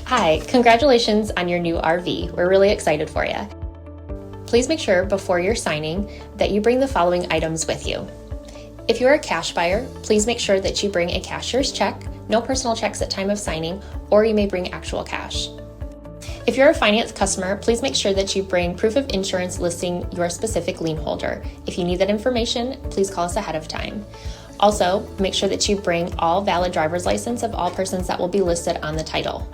Hi, congratulations on your new RV. We're really excited for you. Please make sure before you're signing that you bring the following items with you. If you're a cash buyer, please make sure that you bring a cashier's check, no personal checks at time of signing, or you may bring actual cash. If you're a finance customer, please make sure that you bring proof of insurance listing your specific lien holder. If you need that information, please call us ahead of time. Also, make sure that you bring all valid driver's license of all persons that will be listed on the title.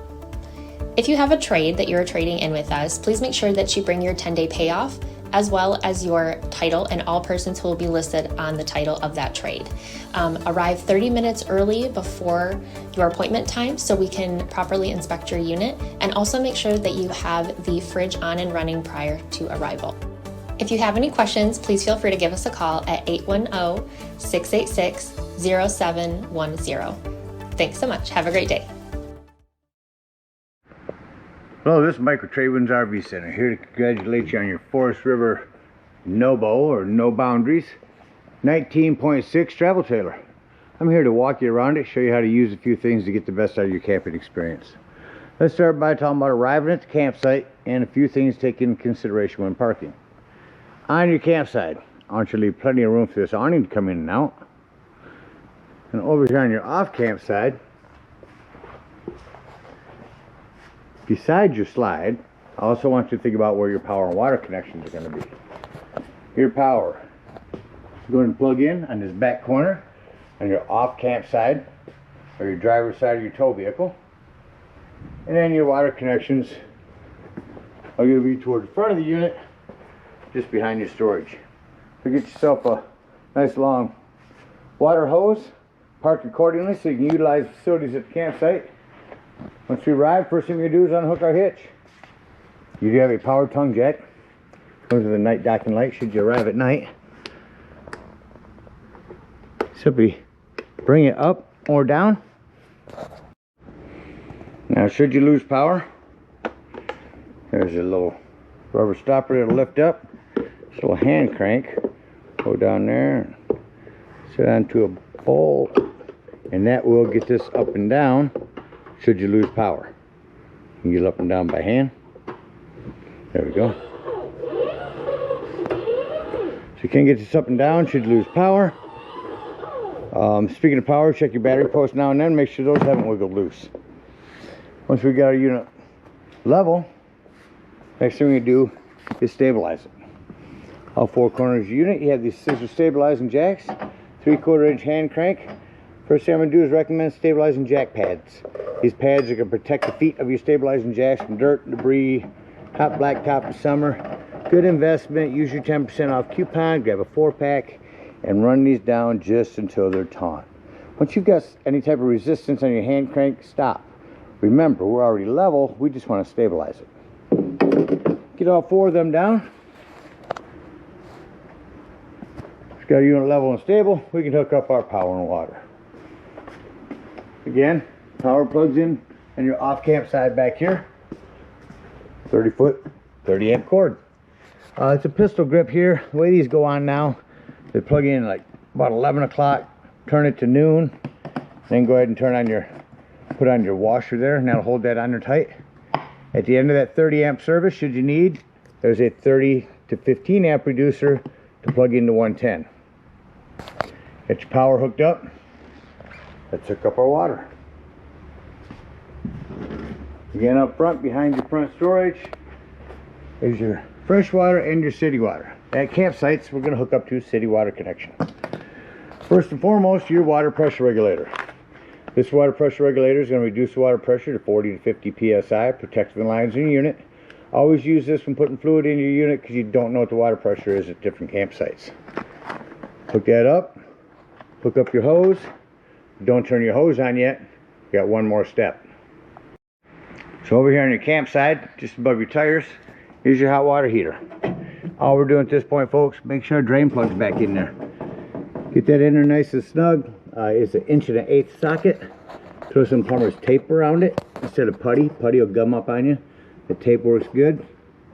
If you have a trade that you're trading in with us, please make sure that you bring your 10-day payoff as well as your title and all persons who will be listed on the title of that trade. Arrive 30 minutes early before your appointment time so we can properly inspect your unit, and also make sure that you have the fridge on and running prior to arrival. If you have any questions, please feel free to give us a call at 810-686-0710. Thanks so much. Have a great day. Hello, this is Mike with TradeWinds RV Center, here to congratulate you on your Forest River No Boundaries 19.6 travel trailer. I'm here to walk you around it, show you how to use a few things to get the best out of your camping experience. Let's start by talking about arriving at the campsite and a few things to take into consideration when parking. On your campsite, I want you to leave plenty of room for this awning to come in and out. And over here on your off camp side, beside your slide, I also want you to think about where your power and water connections are going to be. Your power, you're going to plug in on this back corner on your off camp side or your driver's side of your tow vehicle. And then your water connections are going to be toward the front of the unit, just behind your storage. So get yourself a nice long water hose, parked accordingly so you can utilize facilities at the campsite. Once we arrive, first thing we do is unhook our hitch. You do have a power tongue jack. Comes with a night docking light should you arrive at night. Simply bring it up or down. Now should you lose power, there's a little rubber stopper that'll lift up. This little hand crank. Go down there and sit onto a bowl, and that will get this up and down. Should you lose power, you can get up and down by hand. There we go. So you can get this up and down should you lose power. Speaking of power, check your battery post now and then. Make sure those haven't wiggled loose. Once we got our unit level, next thing we do is stabilize it. All four corners of your unit, you have these scissor stabilizing jacks, 3/4 inch hand crank. First thing I'm going to do is recommend stabilizing jack pads. These pads are going to protect the feet of your stabilizing jacks from dirt, debris, hot blacktop in summer. Good investment. Use your 10% off coupon, grab a 4-pack, and run these down just until they're taut. Once you've got any type of resistance on your hand crank, stop. Remember, we're already level, we just want to stabilize it. Get all four of them down. It's got a unit level and stable, we can hook up our power and water. Again, power plugs in on your off camp side back here. 30-foot, 30-amp cord. It's a pistol grip here. The way these go on now, they plug in like about 11 o'clock, turn it to noon, then go ahead and put on your washer there, and that'll hold that on there tight. At the end of that 30-amp service, should you need, there's a 30 to 15-amp reducer to plug into 110. Get your power hooked up. Let's hook up our water. Again, up front, behind your front storage, is your fresh water and your city water. At campsites, we're going to hook up to a city water connection. First and foremost, your water pressure regulator. This water pressure regulator is going to reduce the water pressure to 40 to 50 psi, protect the lines in your unit. Always use this when putting fluid in your unit because you don't know what the water pressure is at different campsites. Hook that up, hook up your hose. Don't turn your hose on yet, you got one more step. So over here on your campsite, just above your tires, here's your hot water heater. All we're doing at this point, folks, make sure our drain plug's back in there. Get that in there nice and snug. It's an 1 1/8" socket. Throw some plumber's tape around it instead of putty. Putty will gum up on you. The tape works good.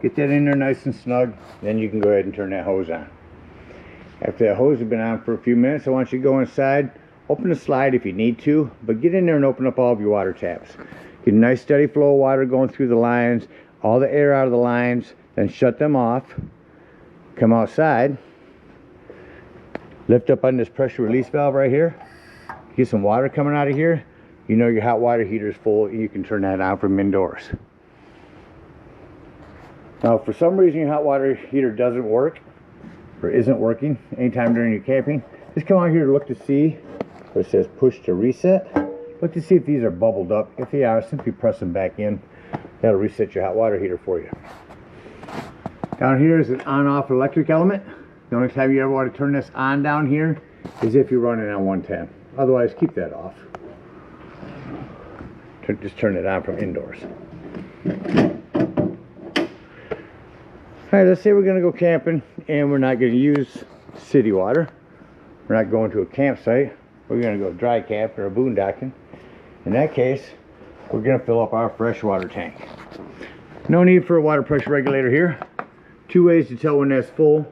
Get that in there nice and snug, then you can go ahead and turn that hose on. After that hose has been on for a few minutes, I want you to go inside. Open the slide if you need to, but get in there and open up all of your water taps. Get a nice steady flow of water going through the lines, all the air out of the lines, then shut them off. Come outside, lift up on this pressure release valve right here. Get some water coming out of here. You know your hot water heater is full, and you can turn that on from indoors. Now, if for some reason your hot water heater doesn't work or isn't working anytime during your camping, just come out here to look to see where it says push to reset. Look to see if these are bubbled up. If they are, simply press them back in. That'll reset your hot water heater for you. Down here is an on-off electric element. The only time you ever want to turn this on down here is if you're running on 110. Otherwise, keep that off. Just turn it on from indoors. Alright, let's say we're going to go camping and we're not going to use city water. We're not going to a campsite. We're going to go dry camp or a boondocking. In that case, we're going to fill up our freshwater tank. No need for a water pressure regulator here. Two ways to tell when that's full.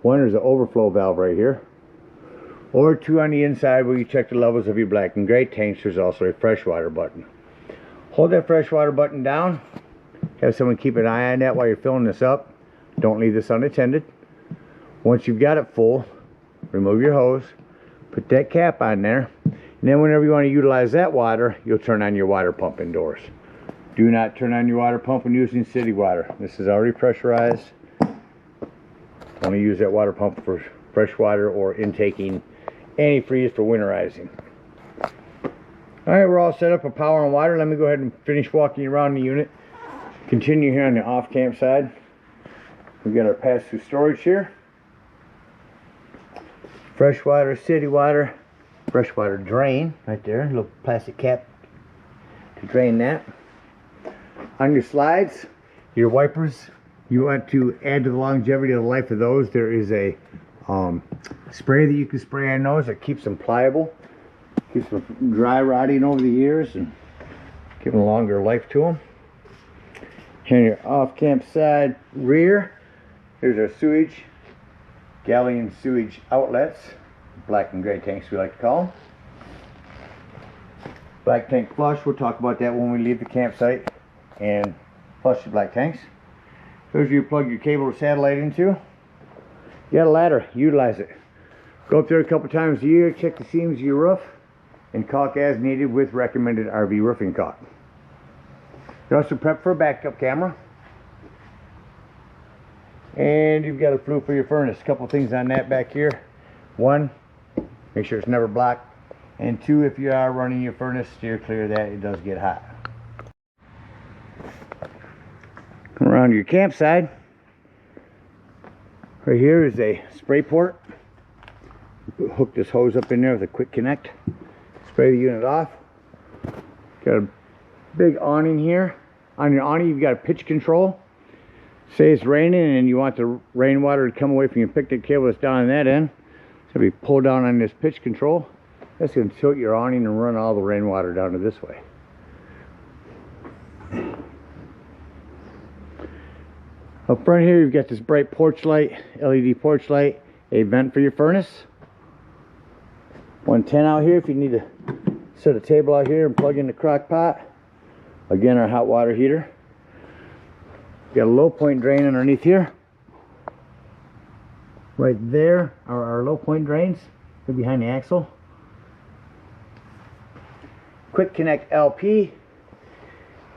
One is the overflow valve right here. Or two on the inside where you check the levels of your black and gray tanks. There's also a freshwater button. Hold that freshwater button down. Have someone keep an eye on that while you're filling this up. Don't leave this unattended. Once you've got it full, remove your hose. Put that cap on there. And then whenever you want to utilize that water, you'll turn on your water pump indoors. Do not turn on your water pump when using city water. This is already pressurized. Only use that water pump for fresh water or intaking antifreeze for winterizing. Alright, we're all set up for power and water. Let me go ahead and finish walking around the unit. Continue here on the off camp side. We've got our pass-through storage here. Freshwater, city water, freshwater drain right there. A little plastic cap to drain that. On your slides, your wipers, you want to add to the longevity of the life of those. There is a spray that you can spray on those that keeps them pliable, keeps them from dry rotting over the years and give them a longer life to them. Here on your off-camp side rear, here's our sewage, gallon sewage outlets, black and gray tanks we like to call them. Black tank flush, we'll talk about that when we leave the campsite and flush the black tanks. Here's where you plug your cable or satellite into. You got a ladder, utilize it. Go up there a couple times a year, check the seams of your roof, and caulk as needed with recommended RV roofing caulk. You also prep for a backup camera. And you've got a flue for your furnace. A couple things on that back here. One, make sure it's never blocked. And two, if you are running your furnace, steer clear of that. It does get hot. Come around your campsite. Right here is a spray port. Hook this hose up in there with a quick connect. Spray the unit off. Got a big awning here. On your awning, you've got a pitch control. Say it's raining and you want the rainwater to come away from your picnic table that's down on that end. So we pull down on this pitch control. That's going to tilt your awning and run all the rainwater down to this way. Up front here, you've got this bright porch light, LED porch light, a vent for your furnace. 110 out here if you need to set a table out here and plug in the crock pot. Again, our hot water heater. Got a low point drain underneath here. Right there are our low point drains. They're behind the axle. Quick connect LP,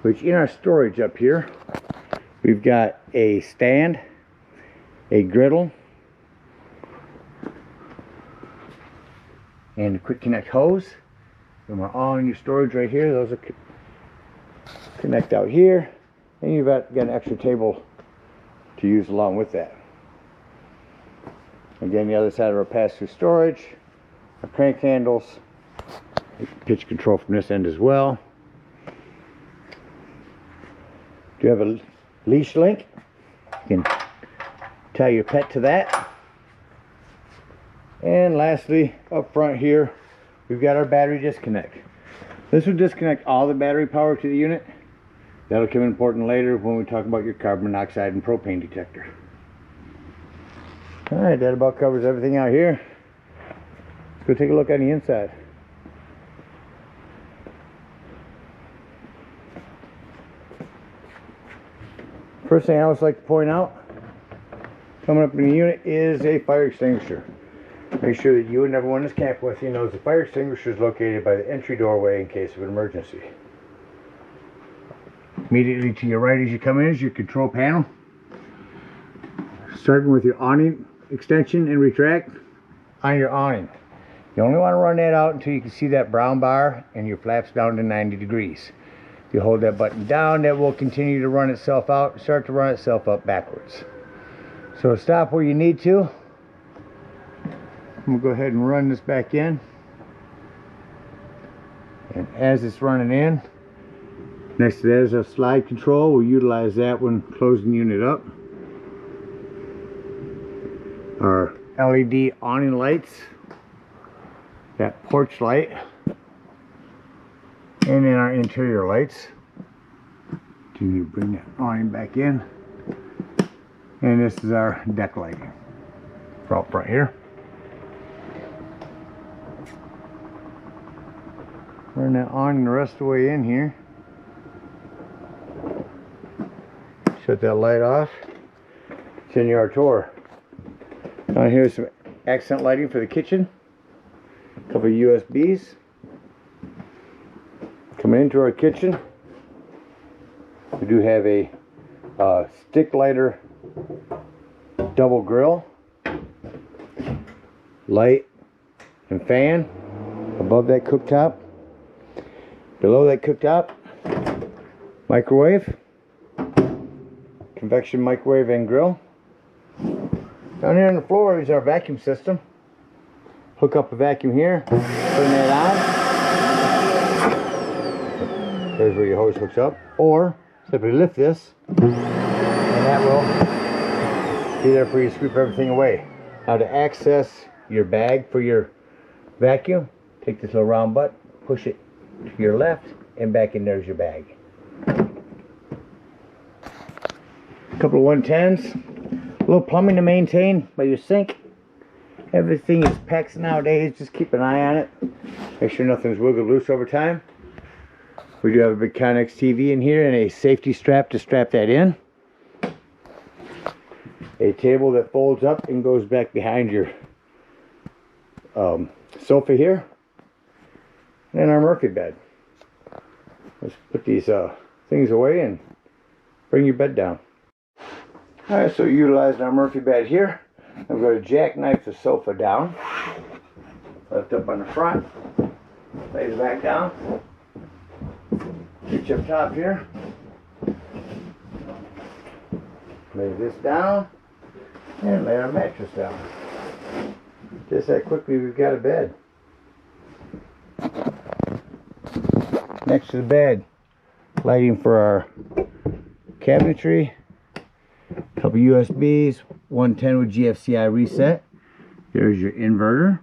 which in our storage up here, we've got a stand, a griddle, and a quick connect hose. And we're all in your storage right here. Those are connect out here. And you've got an extra table to use along with that. Again, the other side of our pass-through storage, our crank handles, pitch control from this end as well. Do you have a leash link? You can tie your pet to that. And lastly, up front here, we've got our battery disconnect. This will disconnect all the battery power to the unit. That'll come important later when we talk about your carbon monoxide and propane detector. Alright, that about covers everything out here. Let's go take a look on the inside. First thing I always like to point out, coming up in the unit, is a fire extinguisher. Make sure that you and everyone that's camping with you knows the fire extinguisher is located by the entry doorway in case of an emergency. Immediately to your right as you come in is your control panel. Starting with your awning extension and retract on your awning. You only want to run that out until you can see that brown bar and your flaps down to 90 degrees. If you hold that button down, that will continue to run itself out, start to run itself up backwards. So stop where you need to. I'm going to go ahead and run this back in. And as it's running in, next to that is a slide control. We'll utilize that when closing the unit up. Our LED awning lights, that porch light, and then our interior lights. Can you bring that awning back in? And this is our deck lighting for out front here. Run that on the rest of the way in here. Shut that light off. Continue our tour. Down here is some accent lighting for the kitchen. A couple of USBs. Coming into our kitchen, we do have a stick lighter double grill, light and fan above that cooktop. Below that cooktop, microwave, convection microwave and grill. Down here on the floor is our vacuum system. Hook up a vacuum here, turn that on. There's where your hose hooks up. Or simply lift this, and that will be there for you to scoop everything away. Now to access your bag for your vacuum, take this little round butt, push it to your left, and back in there's your bag. A couple of 110s, a little plumbing to maintain by your sink. Everything is PEX nowadays, just keep an eye on it. Make sure nothing's wiggled loose over time. We do have a big Connex TV in here and a safety strap to strap that in. A table that folds up and goes back behind your sofa here. And our Murphy bed. Let's put these things away and bring your bed down. Alright, so utilizing our Murphy bed here, I'm going to jackknife the sofa down. Lift up on the front. Lay it back down. Reach up top here. Lay this down. And lay our mattress down. Just that quickly we've got a bed. Next to the bed, lighting for our cabinetry, a couple USBs, 110 with GFCI reset. There's your inverter.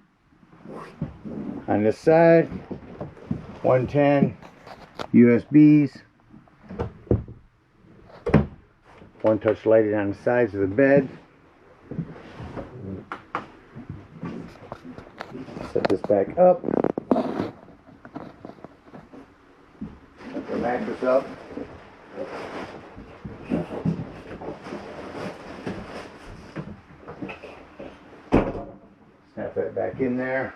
On this side, 110 USBs, one touch lighting on the sides of the bed. Set this back up. Set the mattress up. Snap that back in there.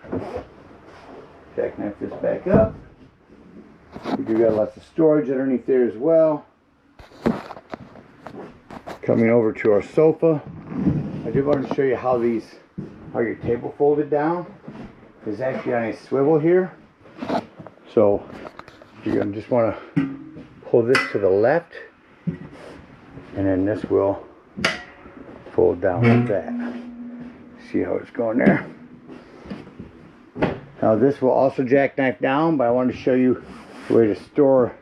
Jackknife this back up. We do got lots of storage underneath there as well. Coming over to our sofa. I do want to show you how your table folded down is actually on a swivel here. So you're going to just want to pull this to the left, and then this will fold down like that. See how it's going there? Now this will also jackknife down, but I wanted to show you the way to store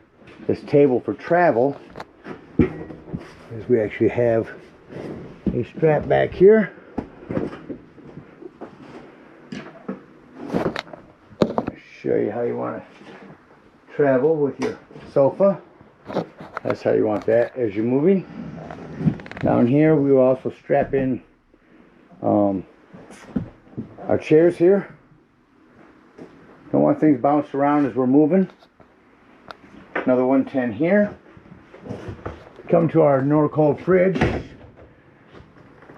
this table for travel. Is we actually have a strap back here. Show you how you want to travel with your sofa. That's how you want that as you're moving. Down here we will also strap in our chairs here. Don't want things bounced around as we're moving. Another 110 here. come to our Norcold fridge.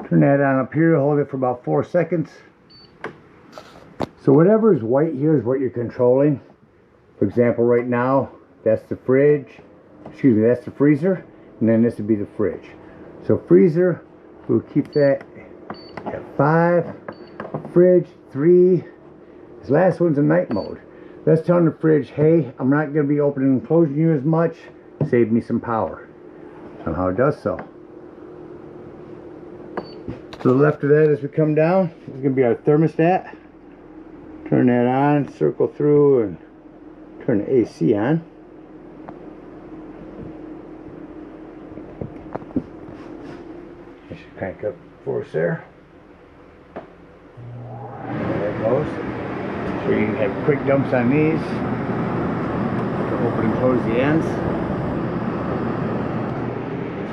Turn that on up here, hold it for about 4 seconds. So whatever is white here is what you're controlling. For example, right now, that's the fridge. Excuse me, that's the freezer. And then this would be the fridge. So freezer, we'll keep that at 5. Fridge, 3. This last one's in night mode. That's telling the fridge, hey, I'm not going to be opening and closing you as much. Save me some power. Somehow it does so. To the left of that, as we come down, is going to be our thermostat. Turn that on, circle through, and turn the AC on. I should crank up for us there. There it goes. So you can have quick dumps on these to open and close the ends.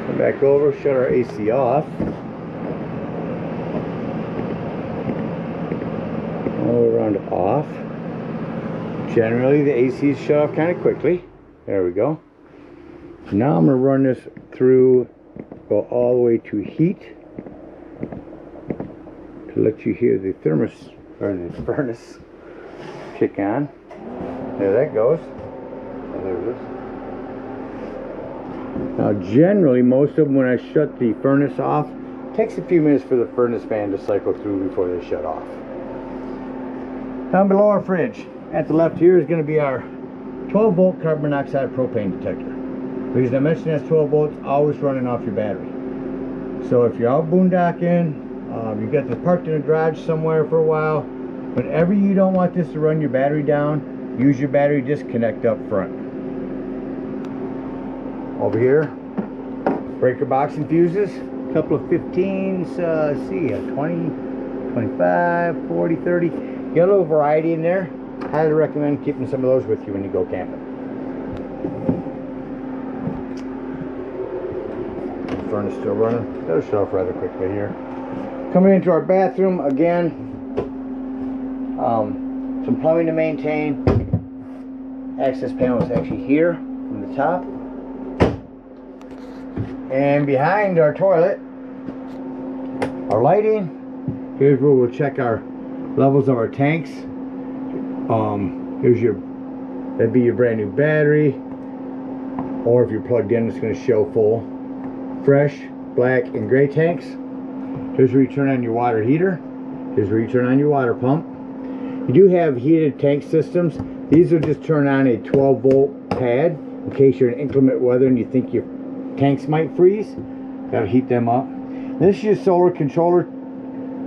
Come back over, shut our AC off. All around to off. Generally the AC is shut off kind of quickly. There we go. Now I'm going to run this through, go all the way to heat to let you hear the furnace kick on. There that goes. Oh, there it is. Now generally most of them, when I shut the furnace off, it takes a few minutes for the furnace fan to cycle through before they shut off. Down below our fridge, at the left here, is going to be our 12 volt carbon monoxide propane detector. The reason I mentioned that's 12 volts, always running off your battery. So if you're out boondocking, you've got this parked in a garage somewhere for a while, whenever you don't want this to run your battery down, use your battery disconnect up front. Over here, breaker box and fuses, a couple of 15s, see, 20, 25, 40, 30. Get a little variety in there. Highly recommend keeping some of those with you when you go camping. The furnace still running. That'll shut off rather quickly here. Coming into our bathroom again. Some plumbing to maintain. Access panel is actually here from the top. And behind our toilet, our lighting. Here's where we'll check our levels of our tanks. That'd be your brand new battery, or if you're plugged in, it's going to show full. Fresh, black, and gray tanks. Here's where you turn on your water heater. Here's where you turn on your water pump. You do have heated tank systems. These will just turn on a 12 volt pad in case you're in inclement weather and you think your tanks might freeze. Gotta heat them up. This is your solar controller,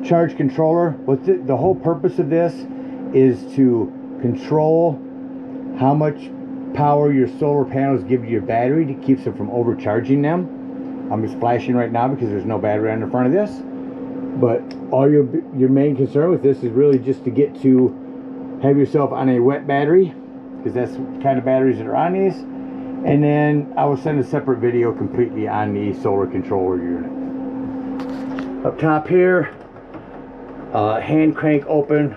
charge controller. The whole purpose of this is to control how much power your solar panels give to your battery to keep them from overcharging them. I'm just flashing right now because there's no battery on the front of this, but all your main concern with this is really just to get to have yourself on a wet battery, because that's the kind of batteries that are on these. And then I will send a separate video completely on the solar controller unit. Up top here, hand crank open,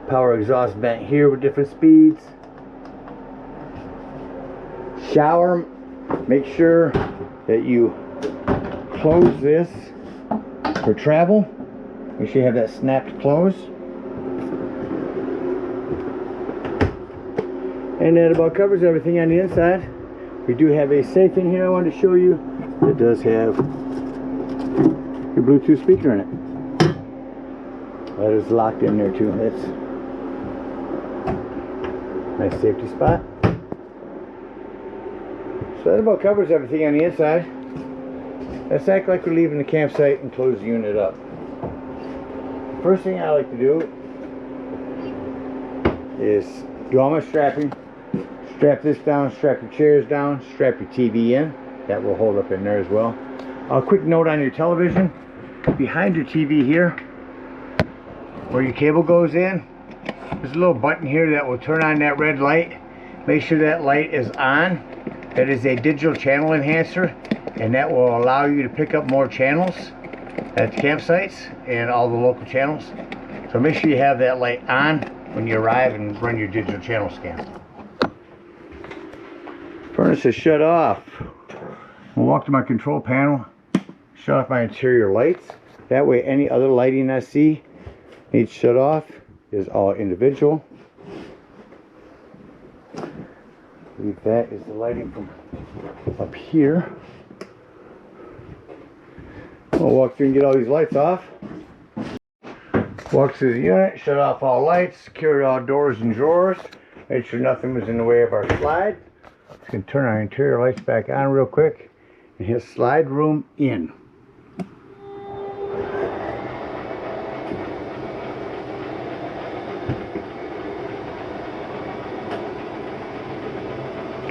power exhaust vent here with different speeds. Shower, make sure that you close this for travel. Make sure you have that snapped close. And that about covers everything on the inside. We do have a safe in here I wanted to show you. It does have your Bluetooth speaker in it. That is locked in there too. That's a nice safety spot. So that about covers everything on the inside. Let's act like we're leaving the campsite and close the unit up. First thing I like to do is do all my strapping. Strap this down, strap your chairs down, strap your TV in. That will hold up in there as well. A quick note on your television. Behind your TV here, where your cable goes in, there's a little button here that will turn on that red light. Make sure that light is on. That is a digital channel enhancer, and that will allow you to pick up more channels at the campsites and all the local channels. So make sure you have that light on when you arrive and run your digital channel scan. Furnace is shut off. We'll walk to my control panel, shut off my interior lights. That way any other lighting I see needs shut off is all individual. I believe that is the lighting from up here. We'll walk through and get all these lights off. Walk through the unit, shut off all lights, secure all doors and drawers. Make sure nothing was in the way of our slide. Just gonna turn our interior lights back on real quick and hit slide room in.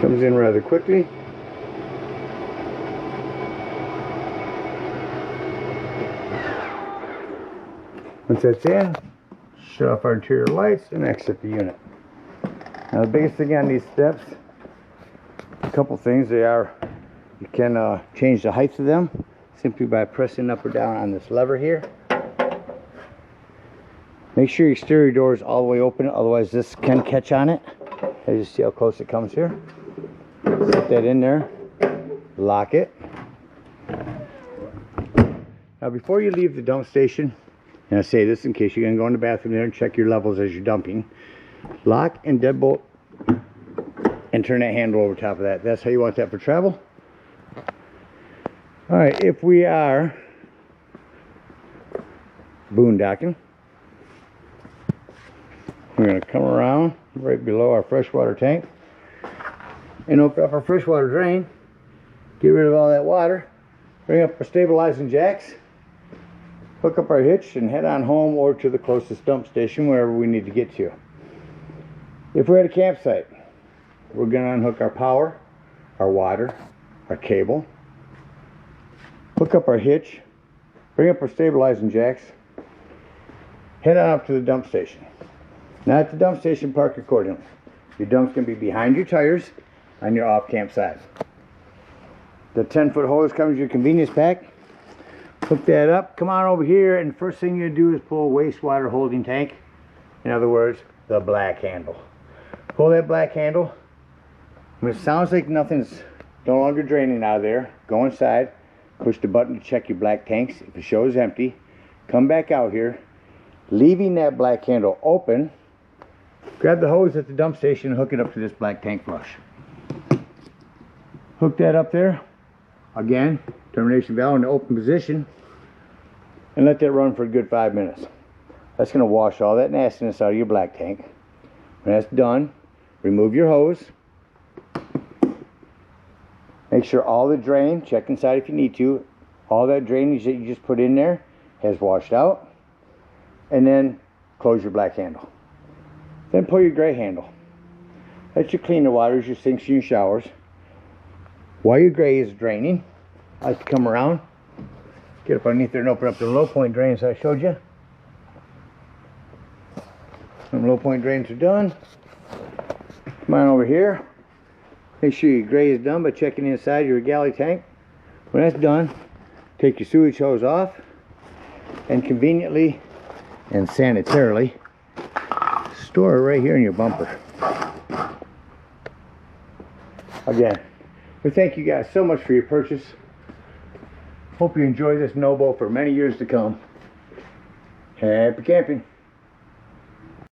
Comes in rather quickly. Once that's in, shut off our interior lights and exit the unit. Now the biggest thing on these steps, a couple things, they are, you can change the height of them simply by pressing up or down on this lever here. Make sure your exterior door is all the way open, otherwise this can catch on it. As you see how close it comes here. Set that in there, lock it. Now before you leave the dump station, and I say this in case you're going to go in the bathroom there and check your levels as you're dumping, lock and deadbolt and turn that handle over top of that. That's how you want that for travel. Alright, if we are boondocking, we're going to come around right below our freshwater tank and open up our freshwater drain, get rid of all that water, bring up our stabilizing jacks, hook up our hitch and head on home or to the closest dump station, wherever we need to get to. If we're at a campsite, we're going to unhook our power, our water, our cable, hook up our hitch, bring up our stabilizing jacks, head on up to the dump station. Now at the dump station, park accordingly. Your dump's going to be behind your tires on your off-camp side. The 10-foot hose comes with your convenience pack. Hook that up, come on over here, and first thing you do is pull a wastewater holding tank. In other words, the black handle. Pull that black handle. When it sounds like nothing's no longer draining out of there, go inside, push the button to check your black tanks. If it shows empty, come back out here, leaving that black handle open. Grab the hose at the dump station and hook it up to this black tank flush. Hook that up there. Again, termination valve in the open position. And let that run for a good 5 minutes. That's going to wash all that nastiness out of your black tank. When that's done, remove your hose. Make sure all the drain, check inside if you need to, all that drainage that you just put in there has washed out. And then close your black handle. Then pull your gray handle. Let you clean the waters, your sinks, and your showers. While your gray is draining, I like to come around, get up underneath there and open up the low point drains I showed you. When low point drains are done, come on over here. Make sure your gray is done by checking inside your galley tank. When that's done, take your sewage hose off and conveniently and sanitarily store it right here in your bumper. Again, we thank you guys so much for your purchase. Hope you enjoy this No Bow for many years to come. Happy camping.